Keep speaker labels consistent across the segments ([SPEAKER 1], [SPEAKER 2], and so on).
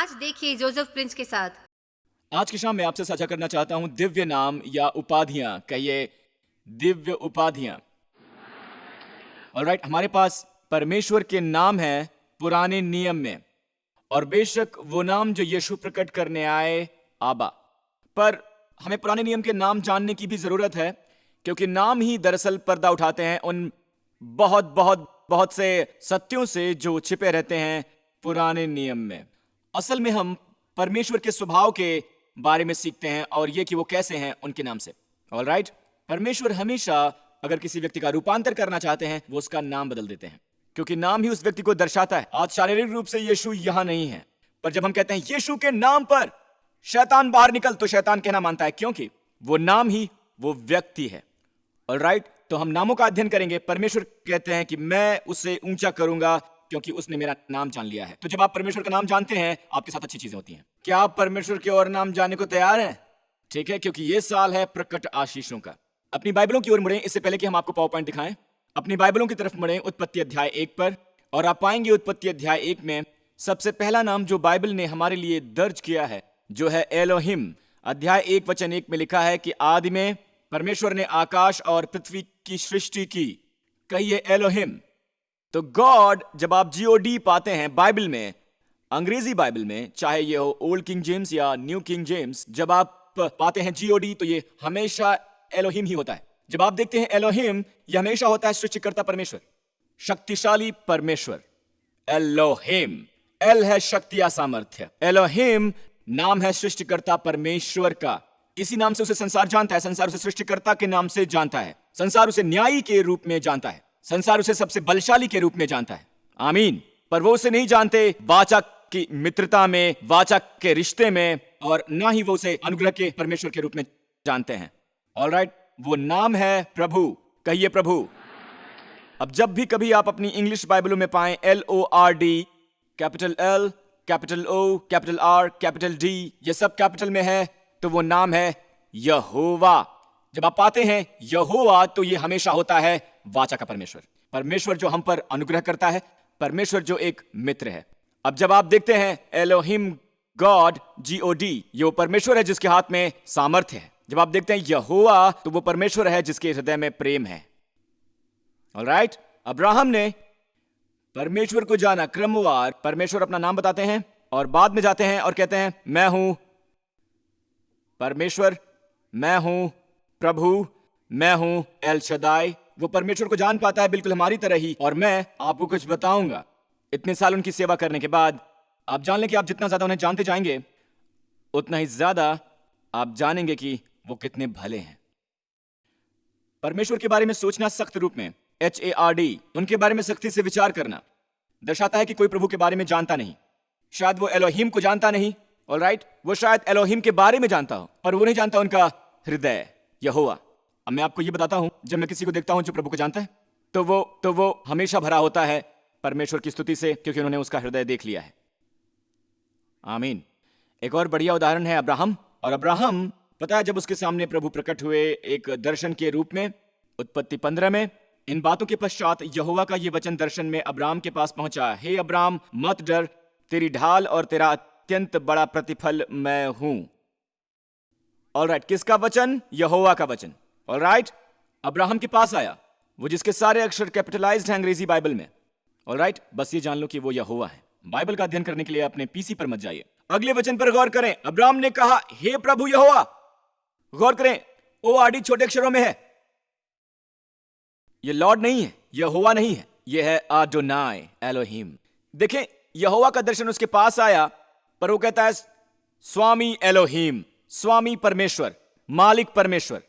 [SPEAKER 1] आज देखिए Joseph Prince के साथ।
[SPEAKER 2] आज की शाम मैं आपसे साझा करना चाहता हूं दिव्य नाम या उपाधियां। कहिए दिव्य उपाधियां। ऑलराइट, हमारे पास परमेश्वर के नाम है पुराने नियम में, और बेशक वो नाम जो यीशु प्रकट करने आए, आबा। पर हमें पुराने नियम के नाम जानने की भी जरूरत है, क्योंकि नाम ही दरअसल पर्दा उठाते हैं उन बहुत बहुत बहुत से सत्यों से जो छिपे रहते हैं पुराने नियम में। असल में हम परमेश्वर के स्वभाव के बारे में सीखते हैं, और ये कि वो कैसे हैं उनके नाम से। ऑलराइट, परमेश्वर हमेशा अगर किसी व्यक्ति का रूपांतर करना चाहते हैं वो उसका नाम बदल देते हैं, क्योंकि नाम ही उस व्यक्ति को दर्शाता है। आज शारीरिक रूप से यीशु यहां नहीं है, पर जब हम कहते हैं यीशु के नाम पर शैतान बाहर निकल, तो शैतान कहना मानता है, क्योंकि वो नाम ही वो व्यक्ति है। ऑलराइट, तो हम नामों का अध्ययन करेंगे। परमेश्वर कहते हैं कि मैं उसे ऊंचा करूंगा क्योंकि उसने मेरा नाम जान लिया है। तो जब आप परमेश्वर का नाम जानते हैं, आपके साथ अच्छी चीजें होती हैं। क्या आप परमेश्वर के और नाम जानने को तैयार हैं? ठीक है, क्योंकि ये साल है प्रकट आशीषों का। अपनी बाइबलों की ओर मुड़ें, इससे पहले कि हम आपको पावर पॉइंट दिखाएं। अपनी बाइबलों की तरफ मुड़ें उत्पत्ति अध्याय 1 पर, और आप पाएंगे उत्पत्ति अध्याय 1 में सबसे पहला नाम जो बाइबल ने हमारे लिए दर्ज किया है, जो है एलोहिम। अध्याय 1 वचन 1 में लिखा है कि आदि में परमेश्वर ने आकाश और पृथ्वी की सृष्टि की। कहिए एलोहिम। तो गॉड, जब आप जीओडी पाते हैं बाइबल में, अंग्रेजी बाइबल में, चाहे ये हो ओल्ड किंग जेम्स या न्यू किंग जेम्स, जब आप पाते हैं जीओडी तो ये हमेशा एलोहिम ही होता है। जब आप देखते हैं एलोहिम, यह हमेशा होता है सृष्टिकर्ता परमेश्वर, शक्तिशाली परमेश्वर। एलोहिम, एल है शक्ति या सामर्थ्य, एलोहिम नाम है सृष्टिकर्ता परमेश्वर का। इसी नाम से उसे संसार जानता है। संसार उसे सृष्टिकर्ता के नाम से जानता है। संसार उसे न्यायी के रूप में जानता है। संसार उसे सबसे बलशाली के रूप में जानता है। आमीन। पर वो उसे नहीं जानते वाचा की मित्रता में, वाचा के रिश्ते में, और ना ही वो उसे अनुग्रह के परमेश्वर के रूप में जानते हैं। ऑलराइट, वो नाम है प्रभु। कहिए प्रभु। अब जब भी कभी आप अपनी इंग्लिश बाइबलों में पाएं LORD, capital L, capital O, capital R, capital D, ये सब कैपिटल में है, तो वो नाम है यहोवा। जब आप पाते हैं यहोवा, तो ये हमेशा होता है वाचा का परमेश्वर, परमेश्वर जो हम पर अनुग्रह करता है, परमेश्वर जो एक मित्र है। अब जब आप देखते हैं एलोहिम गॉड, GOD, ये वो परमेश्वर है जिसके हाथ में सामर्थ्य है। जब आप देखते हैं यहोवा, तो वो परमेश्वर है जिसके हृदय में प्रेम है। ऑलराइट, अब्राहम ने परमेश्वर को जाना क्रमवार। परमेश्वर अपना नाम बताते हैं और बाद में जाते हैं और कहते हैं मैं हूं परमेश्वर, मैं हूं प्रभु, मैं हूं एल शदाई। वो परमेश्वर को जान पाता है बिल्कुल हमारी तरह ही। और मैं आपको कुछ बताऊंगा, इतने साल उनकी सेवा करने के बाद आप जान लें कि आप जितना ज्यादा उन्हें जानते जाएंगे, उतना ही ज्यादा आप जानेंगे कि वो कितने भले हैं। परमेश्वर के बारे में सोचना सख्त रूप में, HARD, उनके बारे में सख्ती से विचार करना, दर्शाता है कि कोई प्रभु के बारे में जानता नहीं। शायद वो एलोहिम को जानता नहीं, ऑलराइट, वो शायद एलोहिम के बारे में जानता हो, पर वो नहीं जानता उनका हृदय, यहोवा। अब मैं आपको ये बताता हूं, जब मैं किसी को देखता हूं जो प्रभु को जानता है, तो वो हमेशा भरा होता है परमेश्वर की स्तुति से, क्योंकि उन्होंने उसका हृदय देख लिया है। आमीन। एक और बढ़िया उदाहरण है अब्राहम। और अब्राहम, पता है, जब उसके सामने प्रभु प्रकट हुए एक दर्शन के रूप में, उत्पत्ति 15 में, इन बातों के पश्चात यहोवा का ये वचन दर्शन में अब्राम के पास पहुंचा, हे अब्राम, मत डर, तेरी ढाल और तेरा अत्यंत बड़ा प्रतिफल मैं हूं। ऑलराइट, किसका वचन? यहोवा का वचन। ऑलराइट, अब्राहम के पास आया, वो जिसके सारे अक्षर कैपिटलाइज्ड हैं अंग्रेजी बाइबल में। ऑलराइट, बस ये जान लो कि वो यहोवा है। बाइबल का अध्ययन करने के लिए अपने PC पर मत जाइए। अगले वचन पर गौर करें। अब्राहम ने कहा, हे प्रभु यहोवा। गौर करें, ORD छोटे अक्षरों में है। ये लॉर्ड नहीं है, यहोवा नहीं है, ये है आडोनाई, एलोहिम। देखें, यहोवा का दर्शन उसके पास आया, पर वो कहता है स्वामी एलोहिम, स्वामी परमेश्वर, मालिक परमेश्वर,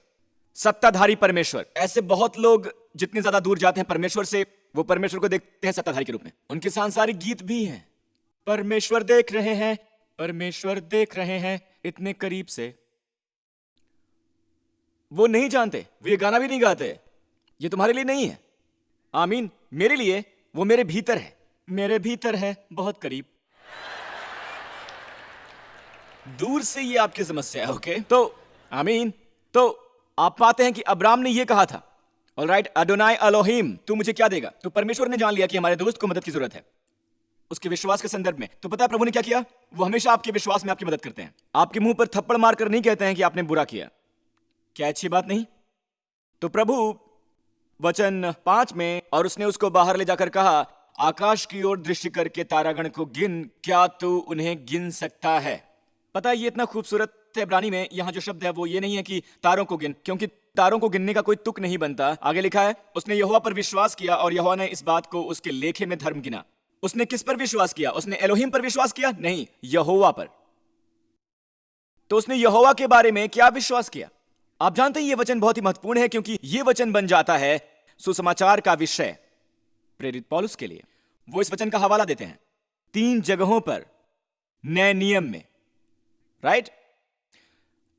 [SPEAKER 2] सत्ताधारी परमेश्वर। ऐसे बहुत लोग जितने ज्यादा दूर जाते हैं परमेश्वर से, वो परमेश्वर को देखते हैं सत्ताधारी के रूप में। उनके सांसारिक गीत भी हैं, परमेश्वर देख रहे हैं, परमेश्वर देख रहे हैं, इतने करीब से। वो नहीं जानते, वो ये गाना भी नहीं गाते। ये तुम्हारे लिए नहीं है, आमीन। मेरे लिए वो मेरे भीतर है, मेरे भीतर है, बहुत करीब। दूर से ये आपकी समस्या है, ओके? तो आमीन। तो आप पाते हैं कि अब्राम ने ये कहा था, ऑलराइट, अडोनाई एलोहिम, तू मुझे क्या देगा? तो परमेश्वर ने जान लिया कि हमारे दोस्त को मदद की जरूरत है। उसके विश्वास के संदर्भ में। तो पता है प्रभु ने क्या किया? वो हमेशा आपके विश्वास में आपकी मदद करते हैं। आपके मुंह पर थप्पड़ मारकर नहीं कहते हैं कि आपने बुरा किया। क्या अच्छी बात नहीं? तो प्रभु वचन 5 में, और उसने उसको बाहर ले जाकर कहा, आकाश की ओर दृष्टि करके तारागण को गिन, क्या तू उन्हें गिन सकता है? पता है ये इतना खूबसूरत है। इब्रानी में यहां जो शब्द है वो ये नहीं है कि तारों को गिन, क्योंकि तारों को गिनने का कोई तुक नहीं बनता। आगे लिखा है, उसने यहोवा पर विश्वास किया और यहोवा ने इस बात को उसके लेखे में धर्म गिना। उसने किस पर विश्वास किया? उसने एलोहिम पर विश्वास किया? नहीं, यहोवा पर। तो उसने यहोवा के बारे में क्या विश्वास किया? आप जानते हैं ये वचन बहुत ही महत्वपूर्ण है, क्योंकि ये वचन बन जाता है सुसमाचार का विषय प्रेरित पौलुस के लिए। वो इस वचन का हवाला देते हैं 3 जगहों पर नए नियम में। राइट?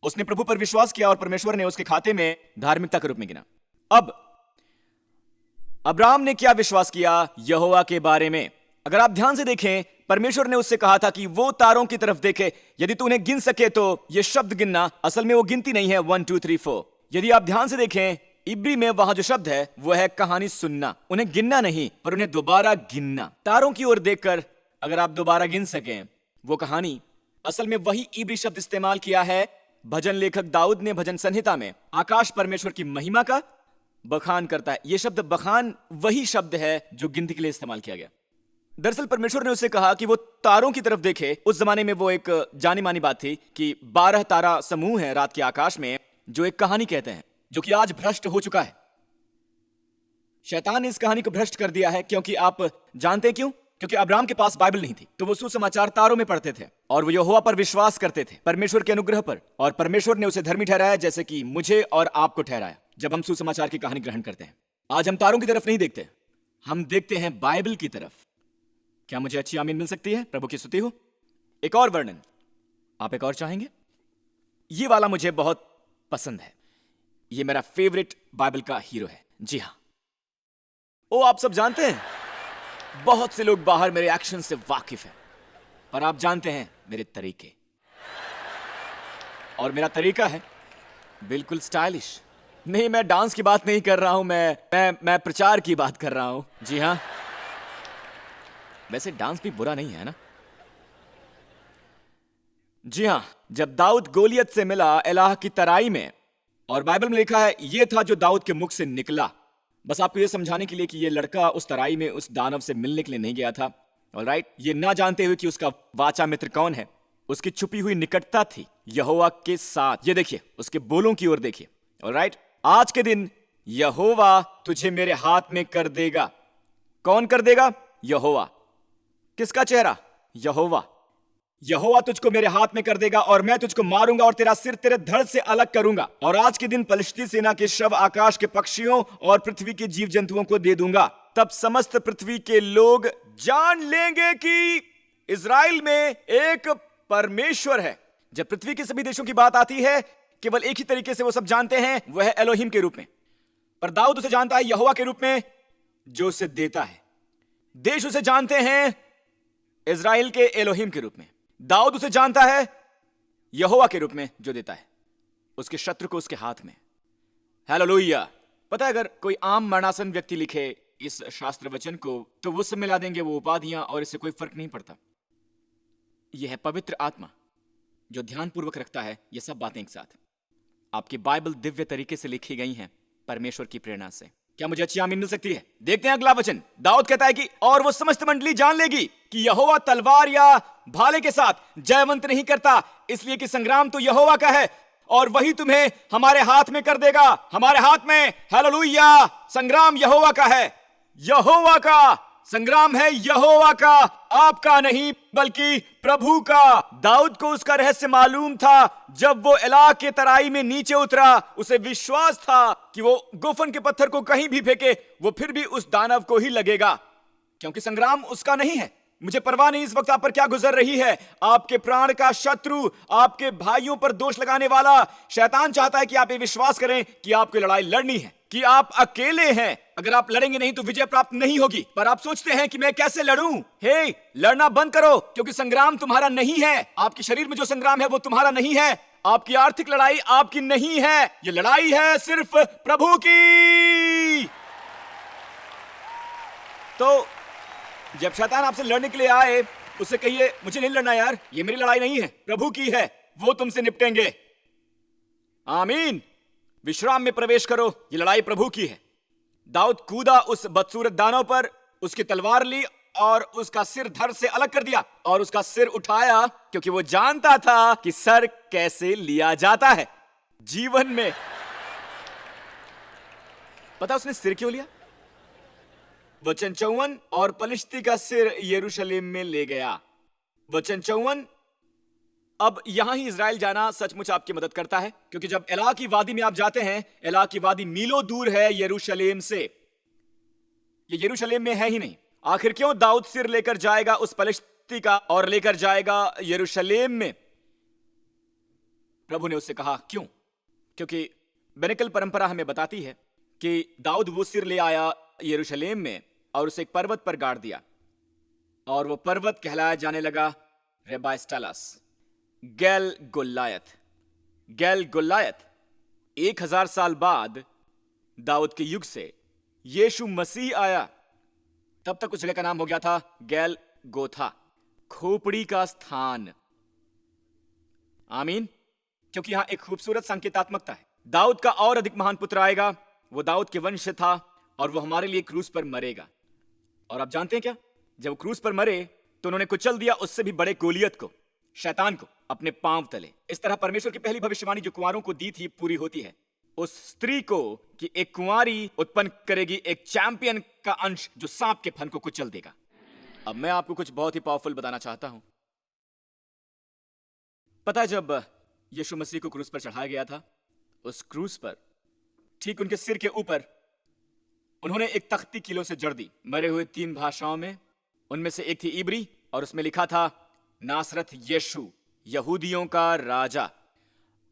[SPEAKER 2] उसने प्रभु पर विश्वास किया और परमेश्वर ने उसके खाते में धार्मिकता के रूप में गिना। अब अब्राहम ने क्या विश्वास किया यहोवा के बारे में? अगर आप ध्यान से देखें, परमेश्वर ने उससे कहा था कि वो तारों की तरफ देखे, यदि तू उन्हें गिन सके तो। ये शब्द गिनना असल में वो गिनती नहीं है 1 2 3 4। यदि आप ध्यान से देखें, इब्री में वहां जो शब्द है वो है कहानी सुनना। उन्हें गिनना नहीं, पर उन्हें दोबारा गिनना। तारों की ओर देखकर अगर आप दोबारा गिन सकें वो कहानी, असल में वही इब्री शब्द इस्तेमाल किया है भजन लेखक दाऊद ने भजन संहिता में। आकाश परमेश्वर की महिमा का बखान करता है। यह शब्द बखान वही शब्द है जो गिनती के लिए इस्तेमाल किया गया। दरअसल परमेश्वर ने उससे कहा कि वो तारों की तरफ देखे। उस जमाने में वो एक जानी मानी बात थी कि 12 तारा समूह है रात के आकाश में, जो एक कहानी कहते हैं, जो कि आज भ्रष्ट हो चुका है। शैतान ने इस कहानी को भ्रष्ट कर दिया है। क्योंकि आप जानते हैं क्यों? क्योंकि अब्राहम के पास बाइबल नहीं थी, तो वो सुसमाचार तारों में पढ़ते थे और वो यहोवा पर विश्वास करते थे, परमेश्वर के अनुग्रह पर। और परमेश्वर ने उसे धर्मी ठहराया, जैसे कि मुझे और आपको ठहराया जब हम सुसमाचार की कहानी ग्रहण करते हैं। आज हम तारों की तरफ नहीं देखते, हम देखते हैं बाइबल की तरफ। क्या मुझे अच्छी आमीन मिल सकती है? प्रभु की स्तुति हो। एक और वर्णन आप एक और चाहेंगे? ये वाला मुझे बहुत पसंद है। ये मेरा फेवरेट बाइबल का हीरो है। जी हां, ओ आप सब जानते हैं, बहुत से लोग बाहर मेरे एक्शन से वाकिफ हैं, पर आप जानते हैं मेरे तरीके। और मेरा तरीका है बिल्कुल स्टाइलिश। नहीं, मैं डांस की बात नहीं कर रहा हूं, मैं प्रचार की बात कर रहा हूं। जी हां, वैसे डांस भी बुरा नहीं है ना? जी हां, जब दाऊद गोलियत से मिला इलाह की तराई में, और बाइबल में लिखा है यह था जो दाऊद के मुख से निकला। बस आपको यह समझाने के लिए कि यह लड़का उस तराई में उस दानव से मिलने के लिए नहीं गया था। ऑलराइट, ये ना जानते हुए कि उसका वाचा मित्र कौन है। उसकी छुपी हुई निकटता थी यहोवा के साथ। ये देखिए, उसके बोलों की ओर देखिए। ऑलराइट, आज के दिन यहोवा तुझे मेरे हाथ में कर देगा। कौन कर देगा? यहोवा। किसका चेहरा? यहोवा। यहोवा तुझको मेरे हाथ में कर देगा और मैं तुझको मारूंगा और तेरा सिर तेरे धड़ से अलग करूंगा। और आज के दिन पलिश्ती सेना के शव आकाश के पक्षियों और पृथ्वी के जीव जंतुओं को दे दूंगा। तब समस्त पृथ्वी के लोग जान लेंगे कि इज़राइल में एक परमेश्वर है। जब पृथ्वी के सभी देशों की बात आती है, केवल एक ही तरीके से वो सब जानते हैं, वह है एलोहिम के रूप में। पर दाऊद उसे जानता है यहोवा के रूप में जो उसे देता है। देश उसे जानते हैं इज़राइल के एलोहिम के रूप में। दाऊद उसे जानता है यहोवा के रूप में जो देता है उसके शत्रु को उसके हाथ में। हालेलुया। पता है, अगर कोई आम मरणासन व्यक्ति लिखे इस शास्त्र वचन को, तो वो सब मिला देंगे, वो उपाधियां, और इससे कोई फर्क नहीं पड़ता। यह है पवित्र आत्मा जो ध्यानपूर्वक रखता है ये सब बातें एक साथ। आपकी बाइबल दिव्य तरीके से लिखी गई हैं परमेश्वर की प्रेरणा से। क्या मुझे अच्छी आमीन मिल सकती है? देखते हैं अगला वचन। दाऊद कहता है कि और वो समस्त मंडली जान लेगी कि यहोवा तलवार या भाले के साथ जयवंत नहीं करता, इसलिए कि संग्राम तो यहोवा का है और वही तुम्हें हमारे हाथ में कर देगा। हमारे हाथ में। हालेलुया। संग्राम यहोवा का है। यहोवा का संग्राम है, यहोवा का, आपका नहीं बल्कि प्रभु का। दाऊद को उसका रहस्य मालूम था। जब वो इलाह के तराई में नीचे उतरा, उसे विश्वास था कि वो गोफन के पत्थर को कहीं भी फेंके, वो फिर भी उस दानव को ही लगेगा, क्योंकि संग्राम उसका नहीं है। मुझे परवाह नहीं इस वक्त आप पर क्या गुजर रही है। आपके प्राण का शत्रु, आपके भाइयों पर दोष लगाने वाला शैतान चाहता है कि आप ये विश्वास करें कि आपको लड़ाई लड़नी है, कि आप अकेले हैं। अगर आप लड़ेंगे नहीं तो विजय प्राप्त नहीं होगी। पर आप सोचते हैं कि मैं कैसे लड़ूं? हे, लड़ना बंद करो, क्योंकि संग्राम तुम्हारा नहीं है। आपके शरीर में जो संग्राम है वो तुम्हारा नहीं है। आपकी आर्थिक लड़ाई आपकी नहीं है। ये लड़ाई है सिर्फ प्रभु की। तो जब शैतान आपसे लड़ने के लिए आए, उससे कहिए मुझे नहीं लड़ना यार, ये मेरी लड़ाई नहीं है, प्रभु की है, वो तुमसे निपटेंगे। आमीन। विश्राम में प्रवेश करो, ये लड़ाई प्रभु की है। दाऊद कूदा उस बदसूरत दानव पर, उसकी तलवार ली और उसका सिर धड़ से अलग कर दिया और उसका सिर उठाया, क्योंकि वो जानता था कि सर कैसे लिया जाता है जीवन में। पता उसने सिर क्यों लिया? वचन 54, और पलिश्ती का सिर यरूशलेम में ले गया। वचन 54। अब यहां ही इजराइल जाना सचमुच आपकी मदद करता है, क्योंकि जब एला की वादी में आप जाते हैं, एला की वादी मीलों दूर है यरूशलेम से। ये यरूशलेम में है ही नहीं। आखिर क्यों दाऊद सिर लेकर जाएगा उस पलिश्ती का और लेकर जाएगा यरूशलेम में? प्रभु ने उससे कहा क्यों? क्योंकि बेनेकल परंपरा हमें बताती है कि दाऊद वो सिर ले आया यरूशलेम में और उसे एक पर्वत पर गाड़ दिया, और वो पर्वत कहलाया जाने लगा रेबाइस्टालस, गैल गुल्लायत। गैल गुल्लायत 1000 साल बाद दाऊद के युग से यीशु मसीह आया, तब तक उस जगह का नाम हो गया था गैल गोथा, खोपड़ी का स्थान। आमीन। क्योंकि यहां एक खूबसूरत संकेतात्मकता है। दाऊद का और अधिक महान पुत्र आएगा, वो दाऊद के वंश से था और वो हमारे लिए क्रूस पर मरेगा। और आप जानते हैं क्या? जब वो क्रूस पर मरे तो उन्होंने कुचल दिया उससे भी बड़े गोलियत को, शैतान को, अपने पांव तले। इस तरह परमेश्वर की पहली भविष्यवाणी जो कुंवारों को दी थी पूरी होती है। उस स्त्री को कि एक कुंवारी उत्पन्न करेगी एक चैंपियन का अंश जो सांप के फन को कुचल देगा। अब मैं आपको कुछ बहुत ही पावरफुल बताना चाहता हूं। पता है, जब यीशु मसीह को क्रूस पर चढ़ाया गया था, उस क्रूस पर ठीक उनके सिर के ऊपर उन्होंने एक तख्ती कीलों से जड़ दी, मरे हुए 3 भाषाओं में। उनमें से एक थी इब्री और उसमें लिखा था नासरत यीशु, यहूदियों का राजा।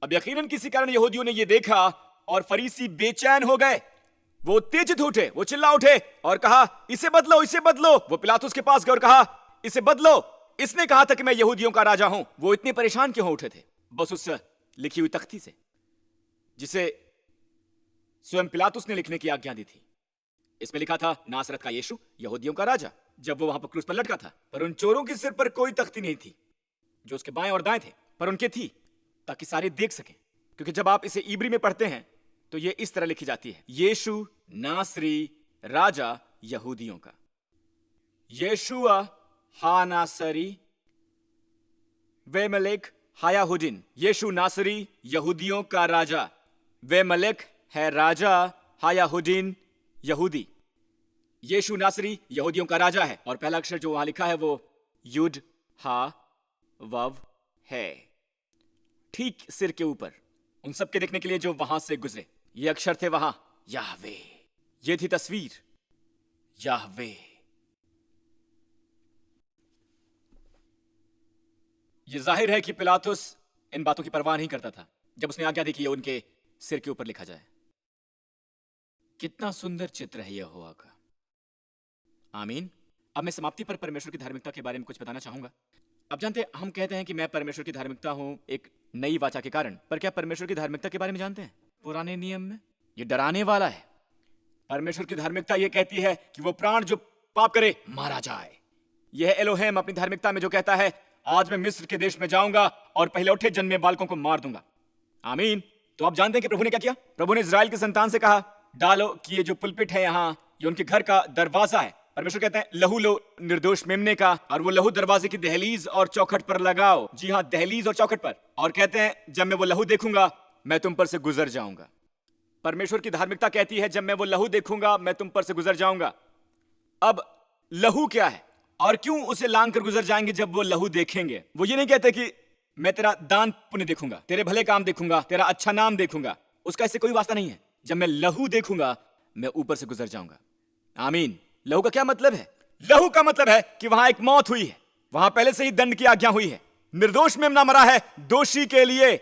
[SPEAKER 2] अब यकीनन किसी कारण यहूदियों ने यह देखा और फरीसी बेचैन हो गए। वो उत्तेजित उठे, वो चिल्ला उठे और कहा इसे बदलो, इसे बदलो। वो पिलातुस के पास गए और कहा इसे बदलो, इसने कहा था कि मैं यहूदियों का राजा हूं। वो इतने परेशान क्यों उठे थे? बस उस लिखी हुई तख्ती से, जिसे स्वयं पिलातुस ने लिखने की आज्ञा दी थी। इसमें लिखा था नासरत का यीशु, यहूदियों का राजा। जब वो वहां पर क्रूस पर लटका था, पर उन चोरों के सिर पर कोई तख्ती नहीं थी, जो उसके बाएं और दाएं थे, पर उनके थी, ताकि सारे देख सकें। क्योंकि जब आप इसे इब्री में पढ़ते हैं तो ये इस तरह लिखी जाती है, यीशु नासरी राजा यहूदियों का। यीशुआ हा नासरी वे मलिक हायाहुदिन। यीशु नासरी यहूदियों का राजा, वे मलिक है राजा हायाहुदिन यहूदी। यीशु नासरी यहूदियों का राजा है, और पहला अक्षर जो वहां लिखा है वो युड हा वव है, ठीक सिर के ऊपर। उन सब के देखने के लिए जो वहां से गुजरे, ये अक्षर थे वहां याहवे। ये थी तस्वीर याहवे। ये जाहिर है कि पिलातुस इन बातों की परवाह नहीं करता था जब उसने आज्ञा दी कि ये उनके सिर के ऊपर लिखा जाए। कितना सुंदर चित्र है यहोवा का। आमीन। अब मैं समाप्ति पर परमेश्वर की धार्मिकता के बारे में कुछ बताना चाहूंगा। अब जानते हैं, हम कहते हैं कि मैं परमेश्वर की धार्मिकता हूं एक नई वाचा के कारण, पर क्या परमेश्वर की धार्मिकता के बारे में जानते हैं? पुराने नियम में ये डराने वाला है। परमेश्वर की धार्मिकता ये कहती है कि वो प्राण जो पाप करे मारा जाए। यह एलोहेम अपनी धार्मिकता में जो कहता है आज मैं मिस्र के देश में जाऊंगा और पहले उठे जन्मे बालकों को मार दूंगा। आमीन। तो आप जानते हैं कि प्रभु ने क्या किया? प्रभु ने इजराइल की संतान से कहा डालो कि ये जो पुलपिट है यहाँ, ये उनके घर का दरवाजा है। परमेश्वर कहते हैं लहू लो निर्दोष मेमने का, और वो लहू दरवाजे की दहलीज और चौखट पर लगाओ। जी हाँ, दहलीज और चौखट पर। और कहते हैं जब मैं वो लहू देखूंगा मैं तुम पर से गुजर जाऊंगा। परमेश्वर की धार्मिकता कहती है जब मैं वो लहू देखूंगा मैं तुम पर से गुजर जाऊंगा। अब लहू क्या है और क्यों उसे लांग कर गुजर जाएंगे जब वो लहू देखेंगे? वो ये नहीं कहते कि मैं तेरा दान पुण्य देखूंगा, तेरे भले काम देखूंगा, तेरा अच्छा नाम देखूंगा। उसका इससे कोई वास्ता नहीं है। जब मैं लहू देखूंगा मैं ऊपर से गुजर जाऊंगा। आमीन। लहू का क्या मतलब है? लहू का मतलब है कि वहां एक मौत हुई है, वहां पहले से ही दंड की आज्ञा हुई है। निर्दोष मेमना मरा है दोषी के लिए,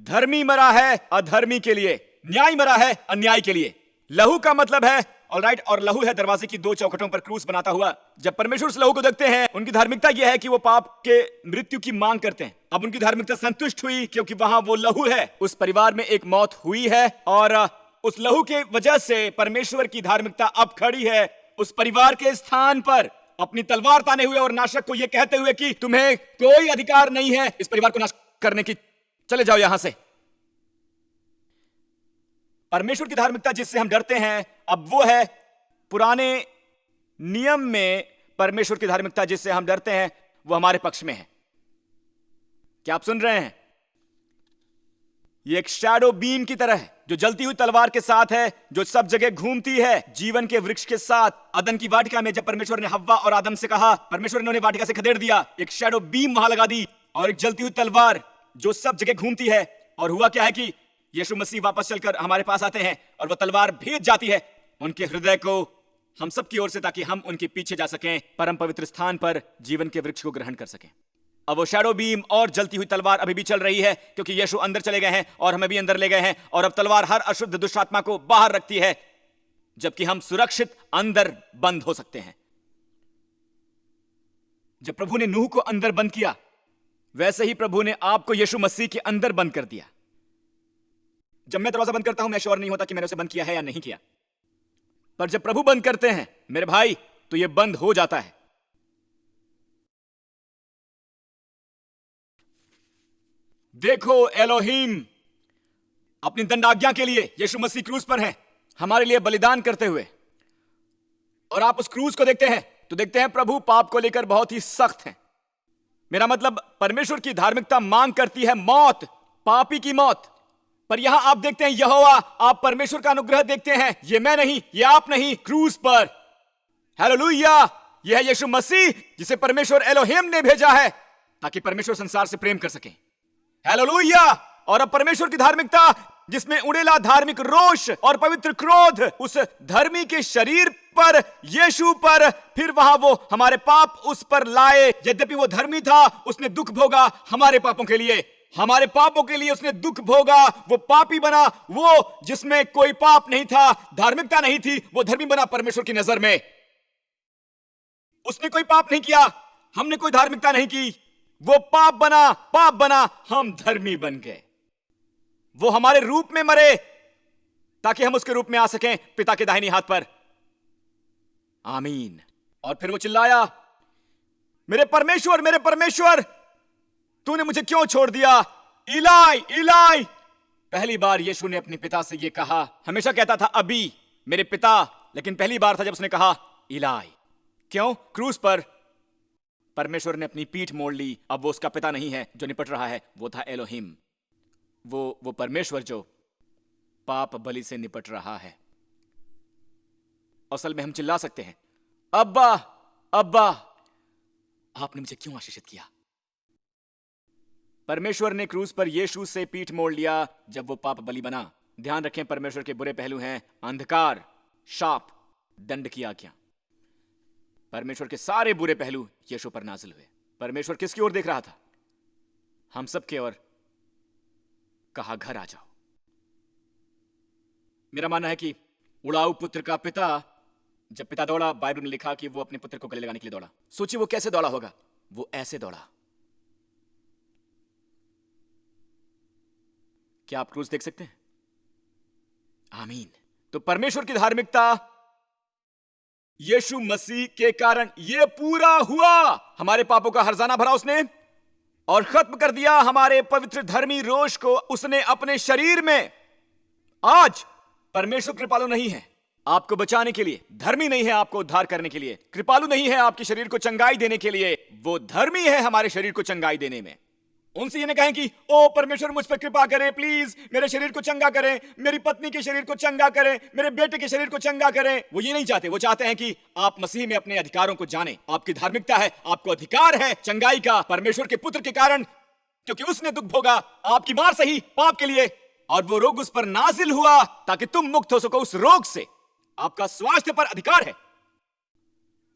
[SPEAKER 2] धर्मी मरा है अधर्मी के लिए, न्याय मरा है अन्याय के लिए। लहू का मतलब है ऑलराइट, और लहू है दरवाजे की 2 चौखटों पर क्रूस बनाता हुआ। जब परमेश्वर उस लहू को देखते हैं, उनकी धार्मिकता यह है कि वो पाप के मृत्यु की मांग करते हैं। अब उनकी धार्मिकता संतुष्ट हुई क्योंकि वहां वो लहू है। उस परिवार में एक मौत हुई है और उस लहू के वजह से परमेश्वर की धार्मिकता अब खड़ी है उस परिवार के स्थान पर। अपनी तलवार ताने हुए और नाशक को यह कहते हुए कि तुम्हें कोई अधिकार नहीं है इस परिवार को नाश करने की, चले जाओ यहां से। परमेश्वर की धार्मिकता जिससे हम डरते हैं, अब वो है पुराने नियम में परमेश्वर की धार्मिकता जिससे हम डरते हैं, वो हमारे पक्ष में है। क्या आप सुन रहे हैं? ये एक शैडो बीम की तरह है जो जलती हुई तलवार के साथ है, जो सब जगह घूमती है, जीवन के वृक्ष के साथ। अदन की वाटिका में जब परमेश्वर ने हव्वा और आदम से कहा, परमेश्वर ने उन्हें वाटिका से खदेड़ दिया, एक शैडो बीम वहां लगा दी और एक जलती हुई तलवार जो सब जगह घूमती है। और हुआ क्या है कि यीशु मसीह वापस चलकर हमारे पास आते हैं और वह तलवार भेज जाती है उनके हृदय को हम सब की ओर से, ताकि हम उनके पीछे जा सकें, परम पवित्र स्थान पर जीवन के वृक्ष को ग्रहण कर सकें। अब वो शैडो बीम और जलती हुई तलवार अभी भी चल रही है, क्योंकि यीशु अंदर चले गए हैं और हमें भी अंदर ले गए हैं। और अब तलवार हर अशुद्ध दुष्ट आत्मा को बाहर रखती है, जबकि हम सुरक्षित अंदर बंद हो सकते हैं। जब प्रभु ने नूह को अंदर बंद किया, वैसे ही प्रभु ने आपको यीशु मसीह के अंदर बंद कर दिया। जब मैं दरवाजा बंद करता हूं, मैं श्योर नहीं होता कि मैंने उसे बंद किया है या नहीं किया, पर जब प्रभु बंद करते हैं मेरे भाई, तो यह बंद हो जाता है। देखो, एलोहिम अपनी दंडाज्ञा के लिए यीशु मसीह क्रूस पर हैं, हमारे लिए बलिदान करते हुए। और आप उस क्रूस को देखते हैं तो देखते हैं प्रभु पाप को लेकर बहुत ही सख्त हैं। मेरा मतलब, परमेश्वर की धार्मिकता मांग करती है मौत, पापी की मौत। पर यहां आप देखते हैं यहोवा, आप परमेश्वर का अनुग्रह देखते हैं। ये मैं नहीं, ये आप नहीं, क्रूस पर। हालेलुया! यह है यीशु मसीह जिसे परमेश्वर एलोहिम ने भेजा है ताकि परमेश्वर संसार से प्रेम कर सके। हालेलुया! और अब परमेश्वर की धार्मिकता जिसमें उड़ेला धार्मिक रोष और पवित्र क्रोध उस धर्मी के शरीर पर, यीशु पर, फिर वहां वो हमारे पाप उस पर लाए। यद्यपि वो धर्मी था, उसने दुख भोगा हमारे पापों के लिए, हमारे पापों के लिए उसने दुख भोगा। वो पापी बना, वो जिसमें कोई पाप नहीं था, धार्मिकता नहीं थी, वो धर्मी बना परमेश्वर की नजर में। उसने कोई पाप नहीं किया, हमने कोई धार्मिकता नहीं की, वो पाप बना, हम धर्मी बन गए। वो हमारे रूप में मरे ताकि हम उसके रूप में आ सकें, पिता के दाहिनी हाथ पर। आमीन। और फिर वो चिल्लाया, मेरे परमेश्वर, तूने मुझे क्यों छोड़ दिया? इलाई, इलाई। पहली बार यीशु ने अपने पिता से यह कहा। हमेशा कहता था अभी मेरे पिता, लेकिन पहली बार था जब उसने कहा इलाई। क्यों? क्रूस पर परमेश्वर ने अपनी पीठ मोड़ ली। अब वो उसका पिता नहीं है जो निपट रहा है, वो था एलोहिम, वो परमेश्वर जो पाप बलि से निपट रहा है। असल में हम चिल्ला सकते हैं, अब्बा अब्बा, आपने मुझे क्यों आशीषित किया? परमेश्वर ने क्रूस पर यीशु से पीठ मोड़ लिया जब वो पाप बलि बना। ध्यान रखें, परमेश्वर के बुरे पहलू हैं अंधकार, शाप, दंड की आज्ञा। परमेश्वर के सारे बुरे पहलू यीशु पर नाजिल हुए। परमेश्वर किसकी ओर देख रहा था? हम सब की ओर। कहा, घर आ जाओ। मेरा मानना है कि उड़ाऊ पुत्र का पिता, जब पिता दौड़ा, बाइबल ने लिखा कि वो अपने पुत्र को गले लगाने के लिए दौड़ा। सोचिए वो कैसे दौड़ा होगा। वो ऐसे दौड़ा। क्या आप क्रूस देख सकते हैं? आमीन। तो परमेश्वर की धार्मिकता यीशु मसीह के कारण ये पूरा हुआ। हमारे पापों का हर्जाना भरा उसने और खत्म कर दिया हमारे पवित्र धर्मी रोष को उसने अपने शरीर में। आज परमेश्वर कृपालु नहीं है आपको बचाने के लिए, धर्मी नहीं है आपको उद्धार करने के लिए, कृपालु नहीं है आपके शरीर को चंगाई देने के लिए। वो धर्मी है हमारे शरीर को चंगाई देने में। उनसे ये नहीं कहें कि ओ परमेश्वर मुझ पर कृपा करें, प्लीज मेरे शरीर को चंगा करें, मेरी पत्नी के शरीर को चंगा करें, मेरे बेटे के शरीर को चंगा करें। वो ये नहीं चाहते। वो चाहते हैं कि आप मसीह में अपने अधिकारों को जानें। आपकी धार्मिकता है, आपको अधिकार है चंगाई का परमेश्वर के पुत्र के कारण, क्योंकि उसने दुख भोगा, आपकी मार सही पाप के लिए, और वो रोग उस पर नाजिल हुआ ताकि तुम मुक्त हो सको उस रोग से। आपका स्वास्थ्य पर अधिकार है,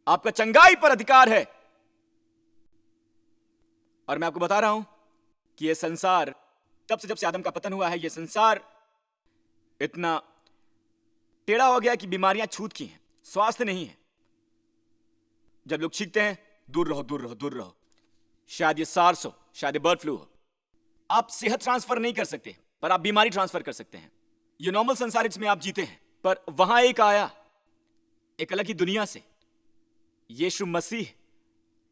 [SPEAKER 2] आपका चंगाई पर अधिकार है। और मैं आपको बता रहा हूं कि यह संसार, तब से जब से आदम का पतन हुआ है, यह संसार इतना टेढ़ा हो गया कि बीमारियां छूत की हैं, स्वास्थ्य नहीं है। जब लोग छींकते हैं, दूर रहो दूर रहो दूर रहो, शायद ये सार्स हो, शायद ये बर्ड फ्लू हो। आप सेहत ट्रांसफर नहीं कर सकते, पर आप बीमारी ट्रांसफर कर सकते हैं। ये नॉर्मल संसार जिसमें आप जीते हैं, पर वहां एक आया, एक अलग ही दुनिया से, यीशु मसीह।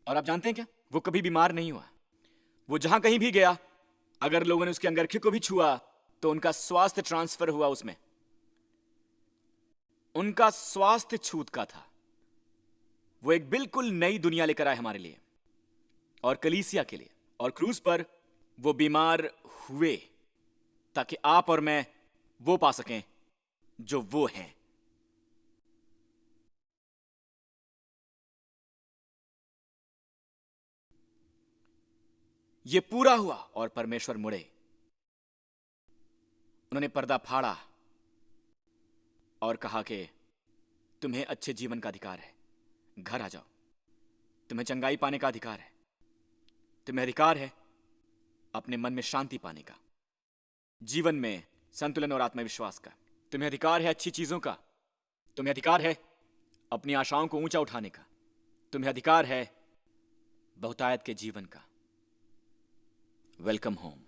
[SPEAKER 2] और आप जानते हैं क्या, वो कभी बीमार नहीं हुआ। वो जहां कहीं भी गया, अगर लोगों ने उसके अंगरखे को भी छुआ तो उनका स्वास्थ्य ट्रांसफर हुआ उसमें। उनका स्वास्थ्य छूत का था। वो एक बिल्कुल नई दुनिया लेकर आए हमारे लिए और कलीसिया के लिए। और क्रूज पर वो बीमार हुए ताकि आप और मैं वो पा सकें जो वो हैं। ये पूरा हुआ और परमेश्वर मुड़े। उन्होंने पर्दा फाड़ा और कहा कि तुम्हें अच्छे जीवन का अधिकार है, घर आ जाओ। तुम्हें चंगाई पाने का अधिकार है। तुम्हें अधिकार है अपने मन में शांति पाने का, जीवन में संतुलन और आत्मविश्वास का। तुम्हें अधिकार है अच्छी चीजों का। तुम्हें अधिकार है अपनी आशाओं को ऊंचा उठाने का। तुम्हें अधिकार है बहुतायत के जीवन का। Welcome home.